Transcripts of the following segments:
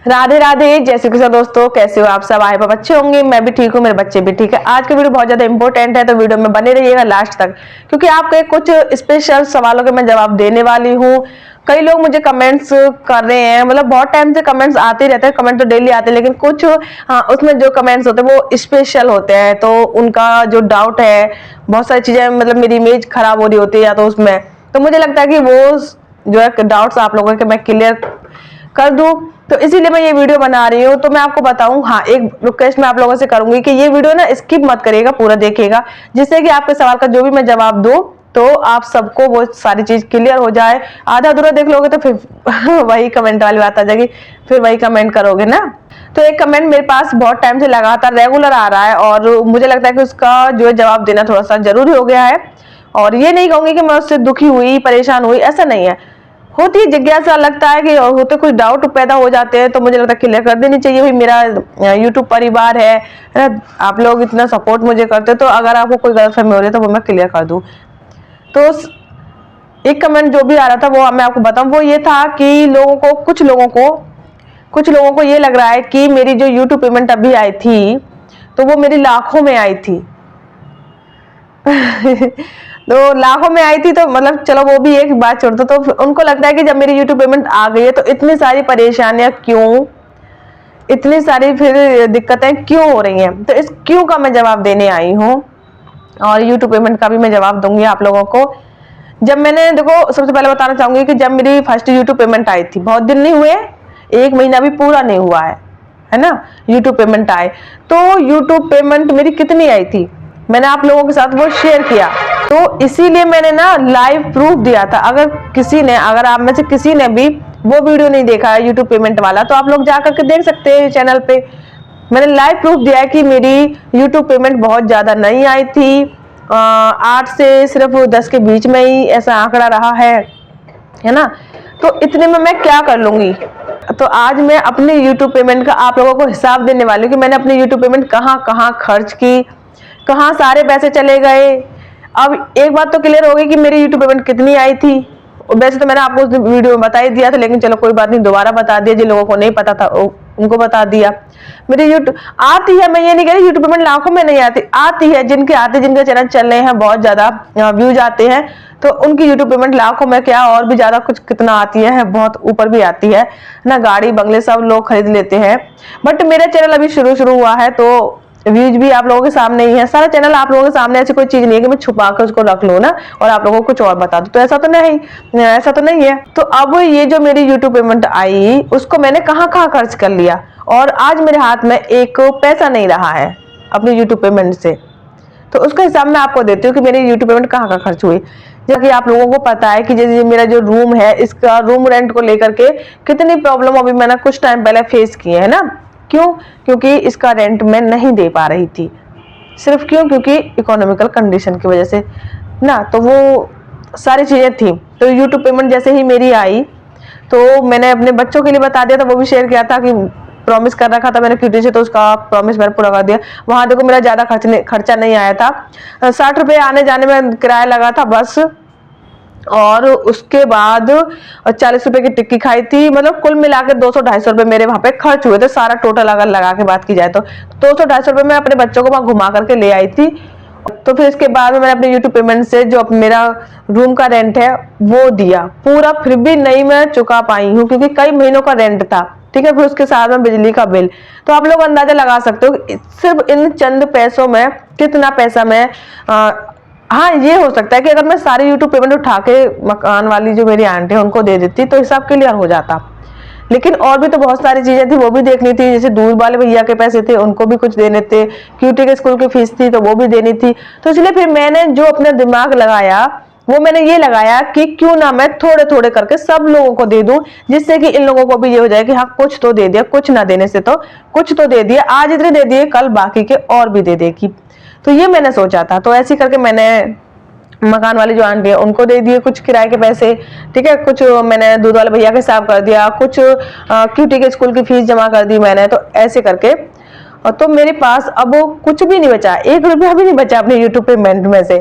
राधे राधे, जय श्री कृष्ण। दोस्तों कैसे हो आप सब? आए आप अच्छे होंगे, मैं भी ठीक हूँ, मेरे बच्चे भी ठीक है। आज का वीडियो बहुत ज्यादा इंपॉर्टेंट है, तो वीडियो में बने रहिएगा लास्ट तक, क्योंकि आपके कुछ स्पेशल सवालों के मैं जवाब देने वाली हूँ। कई लोग मुझे कमेंट्स कर रहे हैं, मतलब बहुत टाइम से कमेंट्स आते ही रहते हैं, कमेंट तो डेली आते हैं, लेकिन कुछ उसमें जो कमेंट्स होते हैं वो स्पेशल होते हैं, तो उनका जो डाउट है, बहुत सारी चीजें, मतलब मेरी इमेज खराब हो रही होती है या तो उसमें, तो मुझे लगता है कि वो जो है डाउट्स आप लोगों के मैं क्लियर कर दूं, तो इसीलिए मैं ये वीडियो बना रही हूँ। तो मैं आपको बताऊं, हाँ, एक रिक्वेस्ट मैं आप लोगों से करूंगी कि ये वीडियो ना स्किप मत करिएगा, पूरा देखिएगा, जिससे कि आपके सवाल का जो भी मैं जवाब दूं तो आप सबको वो सारी चीज क्लियर हो जाए। आधा अधूरा देख लोगे तो फिर वही कमेंट वाली बात आ जाएगी, फिर वही कमेंट करोगे ना। तो एक कमेंट मेरे पास बहुत टाइम से लगातार रेगुलर आ रहा है, और मुझे लगता है कि उसका जो है जवाब देना थोड़ा सा जरूरी हो गया है। और ये नहीं कहूंगी कि मैं उससे दुखी हुई, परेशान हुई, ऐसा नहीं है। होती है जिज्ञासा, लगता है कि होते कुछ डाउट पैदा हो जाते हैं, तो मुझे लगता है क्लियर कर देनी चाहिए। भाई मेरा यूट्यूब परिवार है ना, आप लोग इतना सपोर्ट मुझे करते हो, तो अगर आपको कोई गलतफहमी हो रही है तो वो मैं क्लियर कर दूं। तो एक कमेंट जो भी आ रहा था वो मैं आपको बताऊं, वो ये था कि कुछ लोगों को ये लग रहा है कि मेरी जो यूट्यूब पेमेंट अभी आई थी तो वो मेरी लाखों में आई थी। तो लाखों में आई थी, तो मतलब चलो वो भी एक बात छोड़ दो, तो उनको लगता है कि जब मेरी यूट्यूब पेमेंट आ गई है तो इतनी सारी परेशानियां क्यों, इतनी सारी फिर दिक्कतें क्यों हो रही हैं। तो इस क्यों का मैं जवाब देने आई हूँ, और यूट्यूब पेमेंट का भी मैं जवाब दूंगी आप लोगों को। जब मैंने, देखो, सबसे पहले बताना चाहूंगी कि जब मेरी फर्स्ट यूट्यूब पेमेंट आई थी, बहुत दिन नहीं हुए, 1 महीना भी पूरा नहीं हुआ है ना, यूट्यूब पेमेंट आए। तो यूट्यूब पेमेंट मेरी कितनी आई थी, मैंने आप लोगों के साथ वो शेयर किया, तो इसीलिए मैंने ना लाइव प्रूफ दिया था। अगर आप में से किसी ने भी वो वीडियो नहीं देखा है यूट्यूब पेमेंट वाला, तो आप लोग जाकर के देख सकते हैं चैनल पे। मैंने लाइव प्रूफ दिया है कि मेरी यूट्यूब पेमेंट बहुत ज्यादा नहीं आई थी, 8 से सिर्फ 10 के बीच में ही ऐसा आंकड़ा रहा है ना। तो इतने में मैं क्या कर लूंगी। तो आज मैं अपनी यूट्यूब पेमेंट का आप लोगों को हिसाब देने वाली हूँ कि मैंने अपनी यूट्यूब पेमेंट कहाँ कहाँ खर्च की, कहाँ सारे पैसे चले गए। अब एक बात तो क्लियर हो गई कि मेरी यूट्यूब पेमेंट कितनी आई थी। वैसे तो मैंने आपको उस वीडियो में बता ही दिया था, लेकिन चलो कोई बात नहीं, दोबारा बता दिया, जिन लोगों को नहीं पता था उनको बता दिया। मेरी यूट्यूब आती है, मैं ये नहीं कह रही यूट्यूब पेमेंट लाखों में नहीं आती, आती है। जिनके चैनल चल रहे हैं, बहुत ज्यादा व्यूज आते हैं, तो उनकी यूट्यूब पेमेंट लाखों में क्या और भी ज्यादा कुछ कितना आती है, बहुत ऊपर भी आती है ना। गाड़ी बंगले सब लोग खरीद लेते हैं, बट मेरा चैनल अभी शुरू हुआ है, तो व्यूज भी आप लोगों के सामने ही है, सारा चैनल आप लोगों के सामने। ऐसी कोई चीज नहीं है कि मैं छुपा कर उसको रख लूं ना और आप लोगों को कुछ और बता दूं, तो ऐसा तो नहीं है। तो अब ये जो मेरी यूट्यूब पेमेंट आई, उसको मैंने कहाँ कहाँ खर्च कर लिया, और आज मेरे हाथ में एक पैसा नहीं रहा है अपनी यूट्यूब पेमेंट से। तो उसका हिसाब मैं आपको देती हूँ कि मेरी यूट्यूब पेमेंट कहाँ कहाँ खर्च हुई। जैसा कि आप लोगों को पता है कि जैसे मेरा जो रूम है, इसका रूम रेंट को लेकर के कितनी प्रॉब्लम अभी मैंने कुछ टाइम पहले फेस की है ना। क्यों? क्योंकि इसका रेंट मैं नहीं दे पा रही थी। सिर्फ क्यों? क्योंकि इकोनॉमिकल कंडीशन की वजह से ना, तो वो सारी चीजें थी। तो यूट्यूब पेमेंट जैसे ही मेरी आई, तो मैंने अपने बच्चों के लिए बता दिया था, वो भी शेयर किया था कि प्रॉमिस कर रखा था मैंने क्यूटी से, तो उसका प्रॉमिस मैंने पूरा कर दिया। वहां देखो मेरा ज्यादा खर्चा नहीं आया था, 60 रुपये आने जाने में किराया लगा था बस, और उसके बाद 40 रुपए की टिक्की खाई थी। मतलब कुल मिला के 200-250 रुपए मेरे वहां पे खर्च हुए थे, सारा टोटल अगर लगा के बात की जाए तो 200-250 रुपए मैं अपने बच्चों को वहां घुमा करके ले आई थी। तो फिर इसके बाद में मैंने अपने यूट्यूब पेमेंट से जो मेरा रूम का रेंट है वो दिया पूरा, फिर भी नहीं मैं चुका पाई हूँ, क्योंकि कई महीनों का रेंट था, ठीक है। फिर उसके साथ में बिजली का बिल, तो आप लोग अंदाजा लगा सकते हो सिर्फ इन चंद पैसों में कितना पैसा मैं हाँ, ये हो सकता है कि अगर मैं सारी यूट्यूब पेमेंट उठा के मकान वाली जो मेरी आंटी है उनको दे देती तो हिसाब क्लियर हो जाता, लेकिन और भी तो बहुत सारी चीजें थी वो भी देखनी थी। जैसे दूर वाले भैया के पैसे थे, उनको भी कुछ देने थे, क्यूटी के स्कूल की फीस थी तो वो भी देनी थी। तो इसलिए फिर मैंने जो अपना दिमाग लगाया, वो मैंने ये लगाया कि क्यों ना मैं थोड़े थोड़े करके सब लोगों को दे दूं, जिससे कि इन लोगों को भी ये हो जाए कि हाँ, कुछ तो दे दिया, कुछ ना देने से तो कुछ तो दे दिया, आज इतने दे दिए, कल बाकी के और भी दे देगी। तो ये मैंने सोचा था, तो ऐसे करके मैंने मकान वाली जो आंटी है उनको दे दिए कुछ किराए के पैसे, ठीक है। कुछ मैंने दूध वाले भैया के हिसाब कर दिया, कुछ क्यूटी के स्कूल की फीस जमा कर दी मैंने, तो ऐसे करके। और तो मेरे पास अब कुछ भी नहीं बचा, 1 रुपया भी नहीं बचा अपने यूट्यूब पेमेंट में से।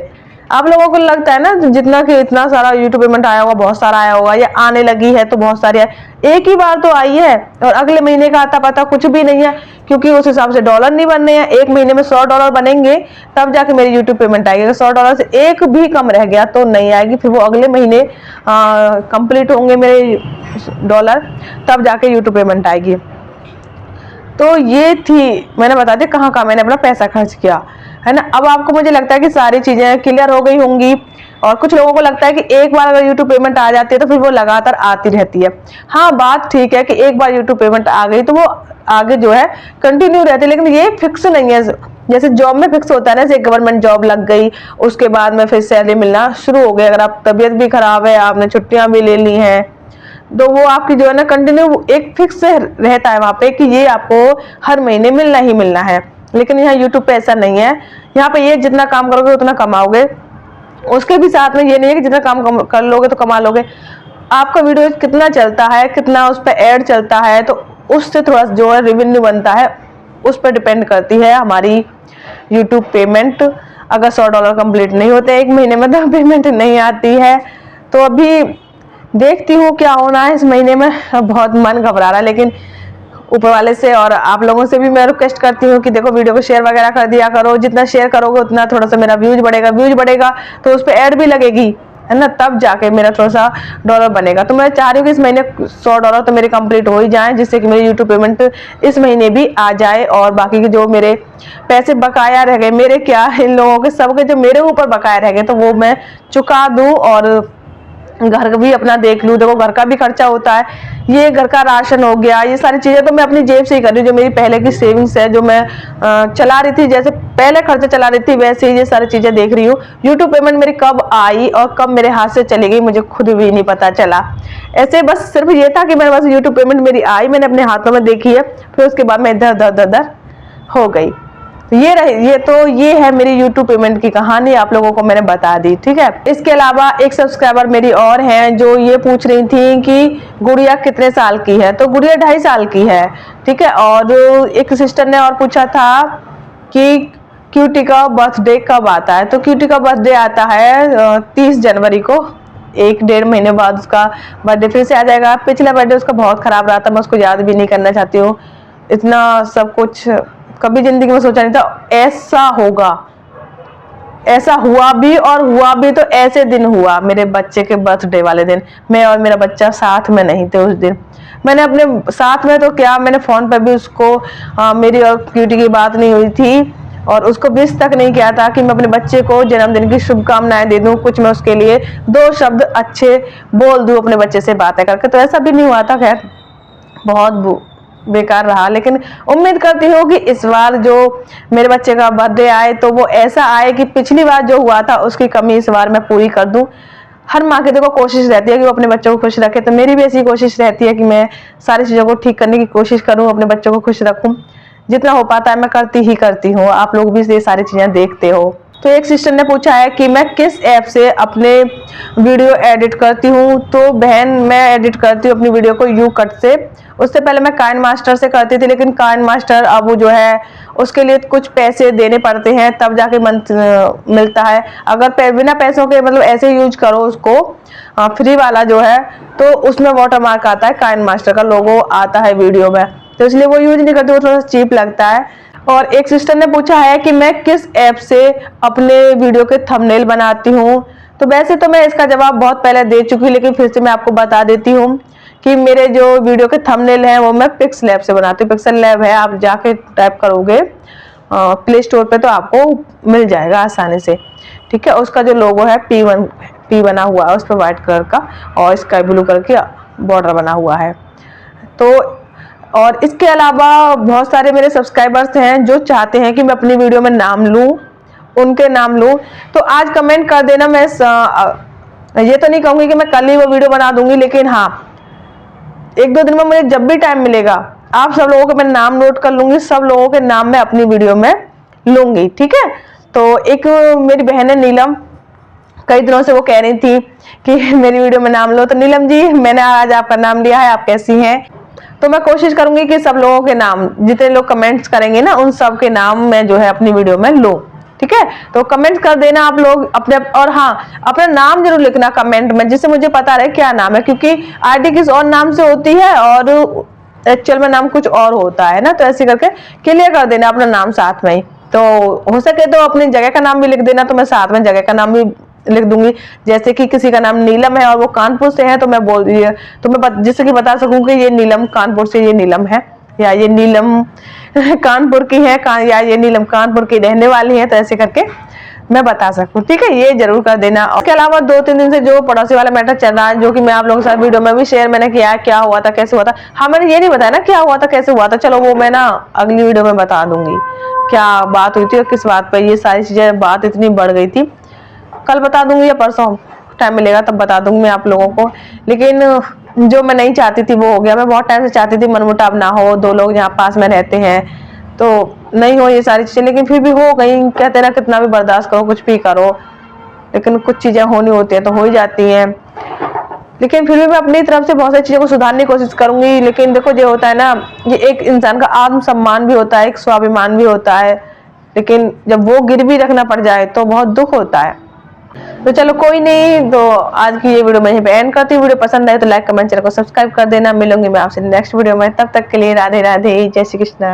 आप लोगों को लगता है ना जितना कि इतना सारा यूट्यूब पेमेंट आया होगा, बहुत सारा आया होगा, या आने लगी है तो बहुत सारी है, एक ही बार तो आई है और अगले महीने का आता पता कुछ भी नहीं है, क्योंकि उस हिसाब से डॉलर नहीं बनने हैं। एक महीने में $100 बनेंगे तब जाके मेरी यूट्यूब पेमेंट आएगी। अगर $100 से एक भी कम रह गया तो नहीं आएगी, फिर वो अगले महीने कंप्लीट होंगे मेरे डॉलर, तब जाके यूट्यूब पेमेंट आएगी। तो ये थी, मैंने बता दिया कहाँ कहाँ मैंने अपना पैसा खर्च किया, है ना। अब आपको मुझे लगता है कि सारी चीजें क्लियर हो गई होंगी। और कुछ लोगों को लगता है कि एक बार अगर यूट्यूब पेमेंट आ जाती है तो फिर वो लगातार आती रहती है। हाँ, बात ठीक है कि एक बार यूट्यूब पेमेंट आ गई तो वो आगे जो है कंटिन्यू रहती है, लेकिन ये फिक्स नहीं है। जैसे जॉब में फिक्स होता है ना, जैसे गवर्नमेंट जॉब लग गई उसके बाद में फिर सैलरी मिलना शुरू हो गई। अगर आप तबीयत भी खराब है, आपने छुट्टियां भी ले ली हैं, तो वो आपकी जो है ना कंटिन्यू एक फिक्स रहता है वहां पे कि ये आपको हर महीने मिलना ही मिलना है। लेकिन यहाँ यूट्यूब पे ऐसा नहीं है। यहाँ पे ये जितना काम करोगे उतना कमाओगे। उसके भी साथ में ये नहीं है कि जितना काम कर लोगे तो कमा लोगे। आपका वीडियो कितना चलता है, कितना उस पर ऐड चलता है, तो उससे थोड़ा जो है रेवेन्यू बनता है, उस पर डिपेंड करती है हमारी यूट्यूब पेमेंट। अगर $100 कंप्लीट नहीं होते एक महीने में तो पेमेंट नहीं आती है। तो अभी देखती हूँ क्या होना है इस महीने में। बहुत मन घबरा रहा है, लेकिन ऊपर वाले से और आप लोगों से भी मैं रिक्वेस्ट करती हूँ कि देखो वीडियो को शेयर वगैरह कर दिया करो। जितना शेयर करोगे उतना थोड़ा सा मेरा व्यूज बढ़ेगा तो उस पर ऐड भी लगेगी, है ना, तब जाके मेरा थोड़ा सा डॉलर बनेगा। तो मैं चाह रही हूँ कि इस महीने $100 तो मेरे कंप्लीट हो ही जाए, जिससे कि मेरी यूट्यूब पेमेंट इस महीने भी आ जाए और बाकी के जो मेरे पैसे बकाया रह गए, मेरे क्या इन लोगों के सबके जो मेरे ऊपर बकाया रह गए, तो वो मैं चुका दूँ और घर भी अपना देख लूँ। देखो घर का भी खर्चा होता है, ये घर का राशन हो गया, ये सारी चीजें तो मैं अपनी जेब से ही कर रही हूँ। जो मेरी पहले की सेविंग्स है, जो मैं चला रही थी, जैसे पहले खर्चा चला रही थी वैसे ही ये सारी चीजें देख रही हूँ। यूट्यूब पेमेंट मेरी कब आई और कब मेरे हाथ से चली गई मुझे खुद भी नहीं पता चला। ऐसे बस सिर्फ ये था कि मेरे पास यूट्यूब पेमेंट मेरी आई, मैंने अपने हाथों में देखी है, फिर उसके बाद मैं इधर उधर हो गई। ये है मेरी YouTube पेमेंट की कहानी, आप लोगों को मैंने बता दी, ठीक है। इसके अलावा एक सब्सक्राइबर मेरी और हैं जो ये पूछ रही थी कि गुड़िया कितने साल की है। तो गुड़िया 2.5 साल की है, ठीक है। और एक सिस्टर ने और पूछा था कि क्यूटी का बर्थडे कब आता है। तो क्यूटी का बर्थडे आता है 30 जनवरी को, 1-1.5 महीने बाद उसका बर्थडे फिर से आ जाएगा। पिछला बर्थडे उसका बहुत खराब रहा था, मैं उसको याद भी नहीं करना चाहती हूँ। इतना सब कुछ कभी जिंदगी में सोचा नहीं था ऐसा होगा। ऐसा हुआ भी तो ऐसे दिन हुआ, मेरे बच्चे के बर्थडे वाले दिन। मैं और मेरा बच्चा साथ में नहीं थे उस दिन। मैंने अपने साथ में तो क्या, मैंने फोन पर भी उसको मेरी और क्यूटी की बात नहीं हुई थी और उसको विश तक नहीं किया था कि मैं अपने बच्चे को जन्मदिन की शुभकामनाएं दे दूं, कुछ मैं उसके लिए 2 शब्द अच्छे बोल दूं अपने बच्चे से बातें करके। तो ऐसा भी नहीं हुआ था। खैर बहुत बेकार रहा, लेकिन उम्मीद करती हूँ कि इस बार जो मेरे बच्चे का बर्थडे आए तो वो ऐसा आए कि पिछली बार जो हुआ था उसकी कमी इस बार मैं पूरी कर दूं। हर माँ की देखो कोशिश रहती है कि वो अपने बच्चों को खुश रखे, तो मेरी भी ऐसी कोशिश रहती है कि मैं सारी चीज़ों को ठीक करने की कोशिश करूँ, अपने बच्चों को खुश रखूँ। जितना हो पाता है मैं करती हूँ। आप लोग भी ये सारी चीज़ें देखते हो। तो एक सिस्टर ने पूछा है कि मैं किस ऐप से अपने वीडियो एडिट करती हूँ। तो बहन, मैं एडिट करती हूँ अपनी वीडियो को YouCut से। उससे पहले मैं काइनमास्टर से करती थी, लेकिन काइनमास्टर अब वो जो है उसके लिए कुछ पैसे देने पड़ते हैं तब जाके मंथ मिलता है। अगर बिना पैसों के मतलब ऐसे यूज करो उसको, फ्री वाला जो है, तो उसमें वाटरमार्क आता है, काइनमास्टर का लोगो आता है वीडियो में, तो इसलिए वो यूज नहीं करती, वो थोड़ा सा चीप लगता है। और एक सिस्टर ने पूछा है कि मैं किस ऐप से अपने वीडियो के थंबनेल बनाती हूँ। तो वैसे तो मैं इसका जवाब बहुत पहले दे चुकी हूँ, लेकिन फिर से मैं आपको बता देती हूँ कि मेरे जो वीडियो के थंबनेल हैं वो मैं पिक्सलैब से बनाती हूँ। पिक्सलैब है, आप जाके टाइप करोगे प्ले स्टोर पे तो आपको मिल जाएगा आसानी से, ठीक है। उसका जो लोगो है पी बना हुआ है उस पर व्हाइट कलर का और स्काई ब्लू कलर की बॉर्डर बना हुआ है। तो और इसके अलावा बहुत सारे मेरे सब्सक्राइबर्स हैं जो चाहते हैं कि मैं अपनी वीडियो में नाम लूं, उनके नाम लूं। तो आज कमेंट कर देना। मैं ये तो नहीं कहूँगी कि मैं कल ही वो वीडियो बना दूंगी, लेकिन हाँ 1-2 दिन में मुझे जब भी टाइम मिलेगा आप सब लोगों के मैं नाम नोट कर लूंगी, सब लोगों के नाम मैं अपनी वीडियो में लूंगी, ठीक है। तो एक मेरी बहन है नीलम, कई दिनों से वो कह रही थी कि मेरी वीडियो में नाम लो। तो नीलम जी, मैंने आज आपका नाम लिया है, आप कैसी हैं। तो मैं कोशिश करूंगी कि सब लोगों के नाम, जितने लोग कमेंट्स करेंगे ना, उन सब के नाम मैं जो है अपनी वीडियो में लूं, ठीक है। तो कमेंट कर देना आप लोग अपने, और हाँ अपना नाम जरूर लिखना कमेंट में, जिससे मुझे पता रहे क्या नाम है, क्योंकि आईडी किस और नाम से होती है और एक्चुअल में नाम कुछ और होता है ना। तो ऐसे करके क्लियर कर देना अपना नाम साथ में ही। तो हो सके तो अपनी जगह का नाम भी लिख देना, तो मैं साथ में जगह का नाम भी लिख दूंगी। जैसे कि किसी का नाम नीलम है और वो कानपुर से है, तो मैं बोल दी तो मैं जिससे कि बता सकूं कि ये नीलम कानपुर से, ये नीलम है, या ये नीलम कानपुर की है, या ये नीलम कानपुर की रहने वाली है, तो ऐसे करके मैं बता सकूं। ठीक है, ये जरूर कर देना। इसके अलावा 2-3 दिन से जो पड़ोसी वाला मैटर चल रहा है, जो कि मैं आप लोगों के साथ वीडियो में भी शेयर मैंने किया है, क्या हुआ था, कैसे हुआ था। हाँ, मैंने ये नहीं बताया ना क्या हुआ था, कैसे हुआ था, चलो वो मैं ना अगली वीडियो में बता दूंगी क्या बात हुई थी और किस बात पर ये सारी चीजें, बात इतनी बढ़ गई थी। कल बता दूंगी या परसों टाइम मिलेगा तब बता दूंगी मैं आप लोगों को। लेकिन जो मैं नहीं चाहती थी वो हो गया। मैं बहुत टाइम से चाहती थी मनमुटाव ना हो, 2 लोग यहाँ पास में रहते हैं तो नहीं हो ये सारी चीजें, लेकिन फिर भी हो गई। कहते ना कितना भी बर्दाश्त करो, कुछ भी करो, लेकिन कुछ चीजें होनी होती है तो हो ही जाती हैं। लेकिन फिर भी मैं अपनी तरफ से बहुत सारी चीजों को सुधारने की कोशिश करूंगी। लेकिन देखो जो होता है ना, ये एक इंसान का आत्मसम्मान भी होता है, एक स्वाभिमान भी होता है, लेकिन जब वो गिरवी रखना पड़ जाए तो बहुत दुख होता है। तो चलो कोई नहीं, तो आज की ये वीडियो मैं यहीं पे एंड करती हूँ। वीडियो पसंद आए तो लाइक कमेंट चैनल को सब्सक्राइब कर देना। मिलूंगी मैं आपसे नेक्स्ट वीडियो में, तब तक के लिए राधे राधे, जय श्री कृष्णा।